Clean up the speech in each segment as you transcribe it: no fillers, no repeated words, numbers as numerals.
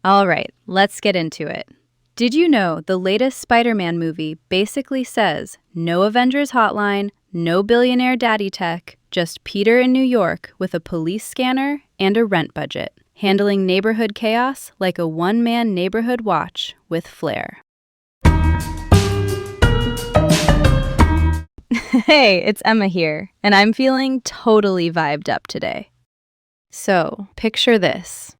All right, let's get into it. Did you know the latest Spider-Man movie basically says no Avengers hotline, no billionaire daddy tech, just Peter in New York with a police scanner and a rent budget, handling neighborhood chaos like a one-man neighborhood watch with flair. Hey, it's Emma here, and I'm feeling totally vibed up today. So, picture this.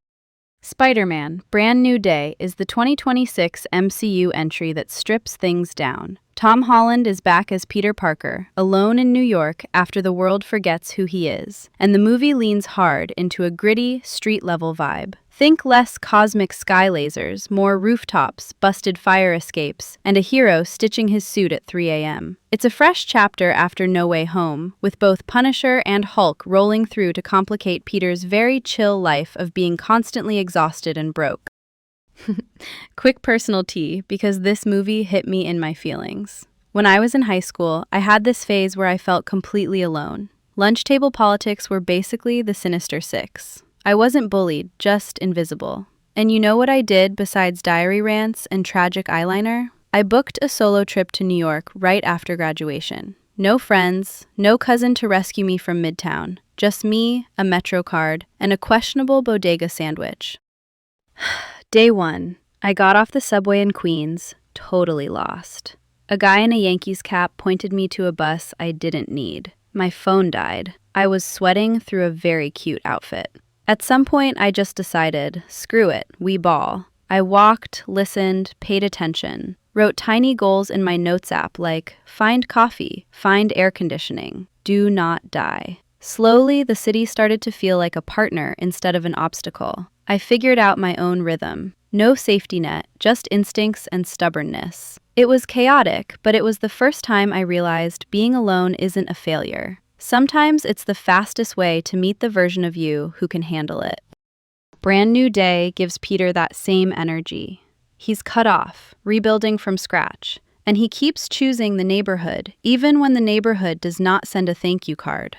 Spider-Man: Brand New Day is the 2026 MCU entry that strips things down. Tom Holland is back as Peter Parker, alone in New York after the world forgets who he is, and the movie leans hard into a gritty, street-level vibe. Think less cosmic sky lasers, more rooftops, busted fire escapes, and a hero stitching his suit at 3 a.m. It's a fresh chapter after No Way Home, with both Punisher and Hulk rolling through to complicate Peter's very chill life of being constantly exhausted and broke. Quick personal tea, because this movie hit me in my feelings. When I was in high school, I had this phase where I felt completely alone. Lunch table politics were basically the Sinister Six. I wasn't bullied, just invisible. And you know what I did besides diary rants and tragic eyeliner? I booked a solo trip to New York right after graduation. No friends, no cousin to rescue me from Midtown. Just me, a Metro card, and a questionable bodega sandwich. Day 1. I got off the subway in Queens, totally lost. A guy in a Yankees cap pointed me to a bus I didn't need. My phone died. I was sweating through a very cute outfit. At some point, I just decided, screw it, we ball. I walked, listened, paid attention, wrote tiny goals in my notes app like, find coffee, find air conditioning, do not die. Slowly, the city started to feel like a partner instead of an obstacle. I figured out my own rhythm. No safety net, just instincts and stubbornness. It was chaotic, but it was the first time I realized being alone isn't a failure. Sometimes it's the fastest way to meet the version of you who can handle it. Brand New Day gives Peter that same energy. He's cut off, rebuilding from scratch, and he keeps choosing the neighborhood, even when the neighborhood does not send a thank you card.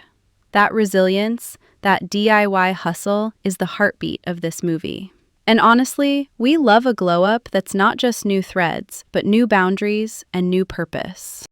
That resilience, that DIY hustle, is the heartbeat of this movie. And honestly, we love a glow-up that's not just new threads, but new boundaries and new purpose.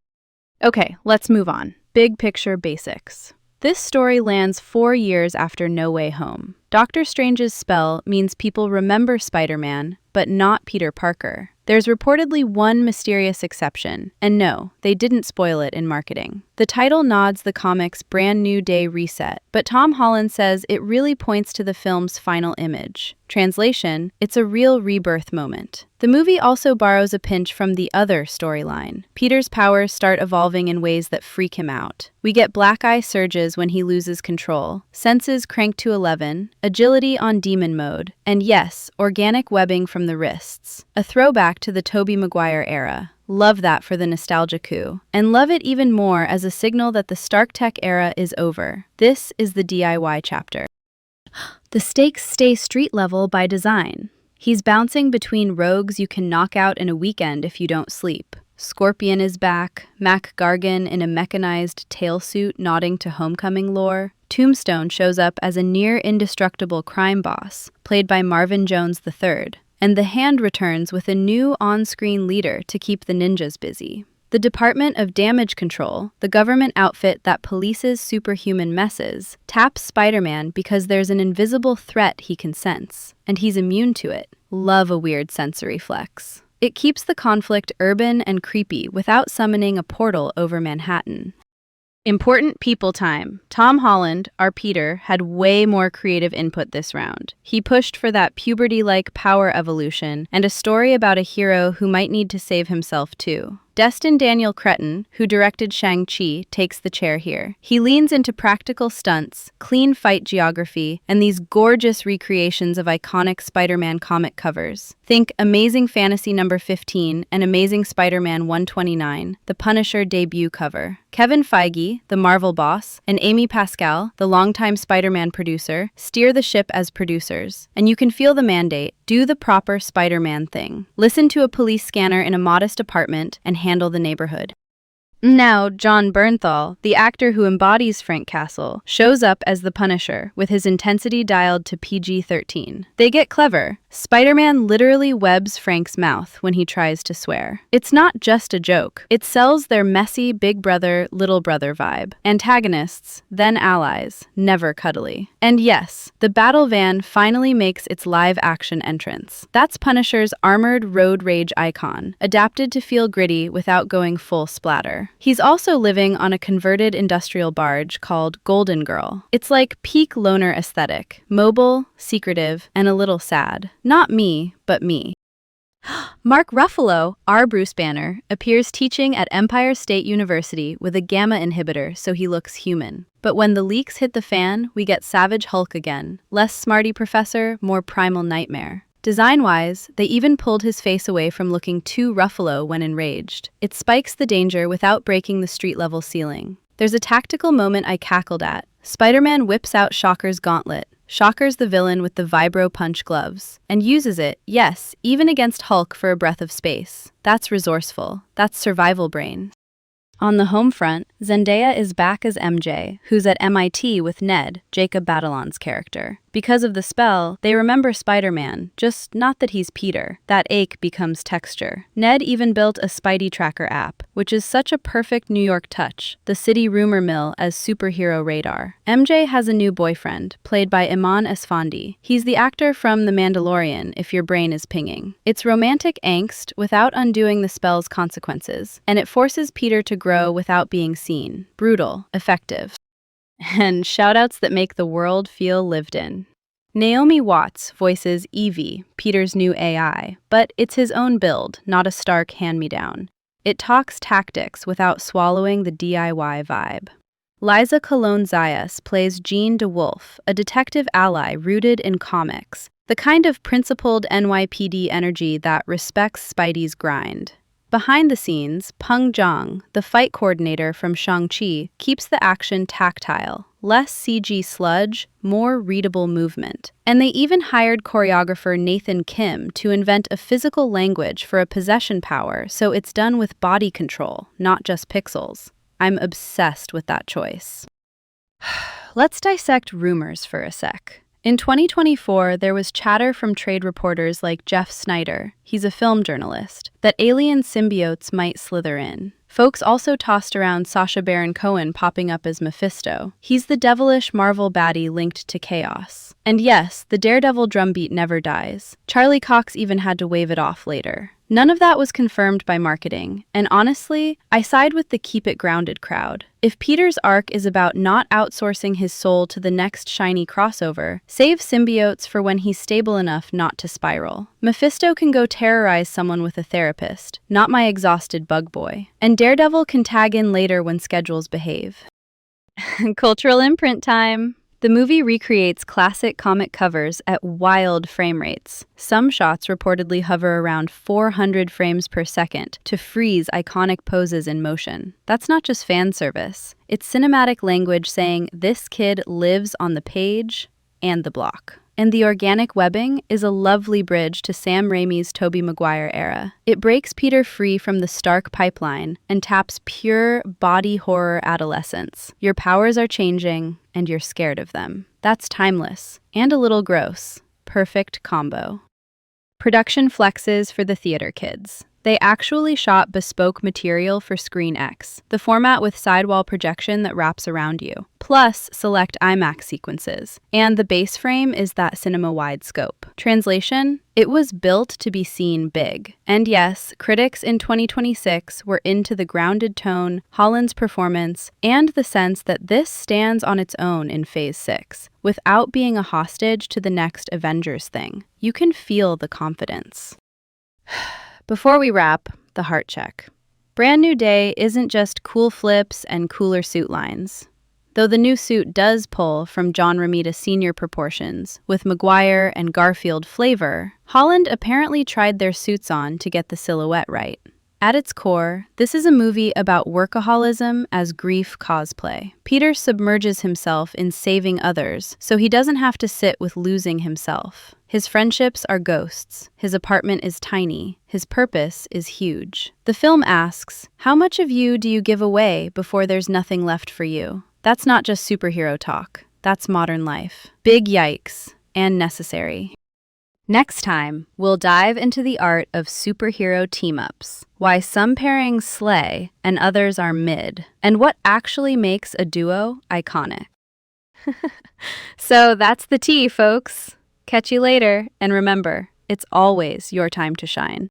Okay, let's move on. Big picture basics. This story lands 4 years after No Way Home. Doctor Strange's spell means people remember Spider-Man, but not Peter Parker. There's reportedly one mysterious exception, and no, they didn't spoil it in marketing. The title nods the comic's Brand New Day reset, but Tom Holland says it really points to the film's final image. Translation, it's a real rebirth moment. The movie also borrows a pinch from the other storyline. Peter's powers start evolving in ways that freak him out. We get black eye surges when he loses control, senses cranked to 11, agility on demon mode, and yes, organic webbing from the wrists. A throwback to the Tobey Maguire era. Love that for the nostalgia coup. And love it even more as a signal that the Stark Tech era is over. This is the DIY chapter. The stakes stay street level by design. He's bouncing between rogues you can knock out in a weekend if you don't sleep. Scorpion is back, Mac Gargan in a mechanized tailsuit nodding to Homecoming lore. Tombstone shows up as a near-indestructible crime boss, played by Marvin Jones III. And the Hand returns with a new on-screen leader to keep the ninjas busy. The Department of Damage Control, the government outfit that polices superhuman messes, taps Spider-Man because there's an invisible threat he can sense, and he's immune to it. Love a weird sensory flex. It keeps the conflict urban and creepy without summoning a portal over Manhattan. Important people time. Tom Holland, our Peter, had way more creative input this round. He pushed for that puberty-like power evolution and a story about a hero who might need to save himself too. Destin Daniel Cretton, who directed Shang-Chi, takes the chair here. He leans into practical stunts, clean fight geography, and these gorgeous recreations of iconic Spider-Man comic covers. Think Amazing Fantasy number 15 and Amazing Spider-Man 129, the Punisher debut cover. Kevin Feige, the Marvel boss, and Amy Pascal, the longtime Spider-Man producer, steer the ship as producers. And you can feel the mandate. Do the proper Spider-Man thing. Listen to a police scanner in a modest apartment and handle the neighborhood. Now, John Bernthal, the actor who embodies Frank Castle, shows up as the Punisher, with his intensity dialed to PG-13. They get clever. Spider-Man literally webs Frank's mouth when he tries to swear. It's not just a joke. It sells their messy big brother, little brother vibe. Antagonists, then allies, never cuddly. And yes, the battle van finally makes its live-action entrance. That's Punisher's armored road rage icon, adapted to feel gritty without going full splatter. He's also living on a converted industrial barge called Golden Girl. It's like peak loner aesthetic, mobile, secretive, and a little sad. Not me, but me. Mark Ruffalo, our Bruce Banner, appears teaching at Empire State University with a gamma inhibitor so he looks human. But when the leaks hit the fan, we get Savage Hulk again. Less smarty professor, more primal nightmare. Design-wise, they even pulled his face away from looking too Ruffalo when enraged. It spikes the danger without breaking the street-level ceiling. There's a tactical moment I cackled at. Spider-Man whips out Shocker's gauntlet. Shocker's the villain with the vibro punch gloves, and uses it, yes, even against Hulk for a breath of space. That's resourceful. That's survival brain. On the home front, Zendaya is back as MJ, who's at MIT with Ned, Jacob Batalon's character. Because of the spell, they remember Spider-Man, just not that he's Peter. That ache becomes texture. Ned even built a Spidey tracker app, which is such a perfect New York touch, the city rumor mill as superhero radar. MJ has a new boyfriend, played by Iman Esfandi. He's the actor from The Mandalorian, if your brain is pinging. It's romantic angst without undoing the spell's consequences, and it forces Peter to grow without being seen. Brutal, effective. And shoutouts that make the world feel lived in. Naomi Watts voices Evie, Peter's new AI, but it's his own build, not a Stark hand-me-down. It talks tactics without swallowing the DIY vibe. Liza Colon-Zayas plays Jean DeWolf, a detective ally rooted in comics, the kind of principled NYPD energy that respects Spidey's grind. Behind the scenes, Peng Zhang, the fight coordinator from Shang-Chi, keeps the action tactile, less CG sludge, more readable movement. And they even hired choreographer Nathan Kim to invent a physical language for a possession power so it's done with body control, not just pixels. I'm obsessed with that choice. Let's dissect rumors for a sec. In 2024, there was chatter from trade reporters like Jeff Snyder, he's a film journalist, that alien symbiotes might slither in. Folks also tossed around Sacha Baron Cohen popping up as Mephisto. He's the devilish Marvel baddie linked to chaos. And yes, the Daredevil drumbeat never dies. Charlie Cox even had to wave it off later. None of that was confirmed by marketing, and honestly, I side with the keep it grounded crowd. If Peter's arc is about not outsourcing his soul to the next shiny crossover, save symbiotes for when he's stable enough not to spiral. Mephisto can go terrorize someone with a therapist, not my exhausted bug boy. And Daredevil can tag in later when schedules behave. Cultural imprint time! The movie recreates classic comic covers at wild frame rates. Some shots reportedly hover around 400 frames per second to freeze iconic poses in motion. That's not just fan service. It's cinematic language saying this kid lives on the page and the block. And the organic webbing is a lovely bridge to Sam Raimi's Tobey Maguire era. It breaks Peter free from the Stark pipeline and taps pure body horror adolescence. Your powers are changing, and you're scared of them. That's timeless, and a little gross. Perfect combo. Production flexes for the theater kids. They actually shot bespoke material for Screen X, the format with sidewall projection that wraps around you, plus select IMAX sequences. And the base frame is that cinema-wide scope. Translation? It was built to be seen big. And yes, critics in 2026 were into the grounded tone, Holland's performance, and the sense that this stands on its own in Phase 6, without being a hostage to the next Avengers thing. You can feel the confidence. Before we wrap, the heart check. Brand New Day isn't just cool flips and cooler suit lines. Though the new suit does pull from John Romita Sr. proportions, with Maguire and Garfield flavor, Holland apparently tried their suits on to get the silhouette right. At its core, this is a movie about workaholism as grief cosplay. Peter submerges himself in saving others, so he doesn't have to sit with losing himself. His friendships are ghosts, his apartment is tiny, his purpose is huge. The film asks, how much of you do you give away before there's nothing left for you? That's not just superhero talk, that's modern life. Big yikes, and necessary. Next time, we'll dive into the art of superhero team-ups, why some pairings slay and others are mid, and what actually makes a duo iconic. So that's the tea, folks. Catch you later, and remember, it's always your time to shine.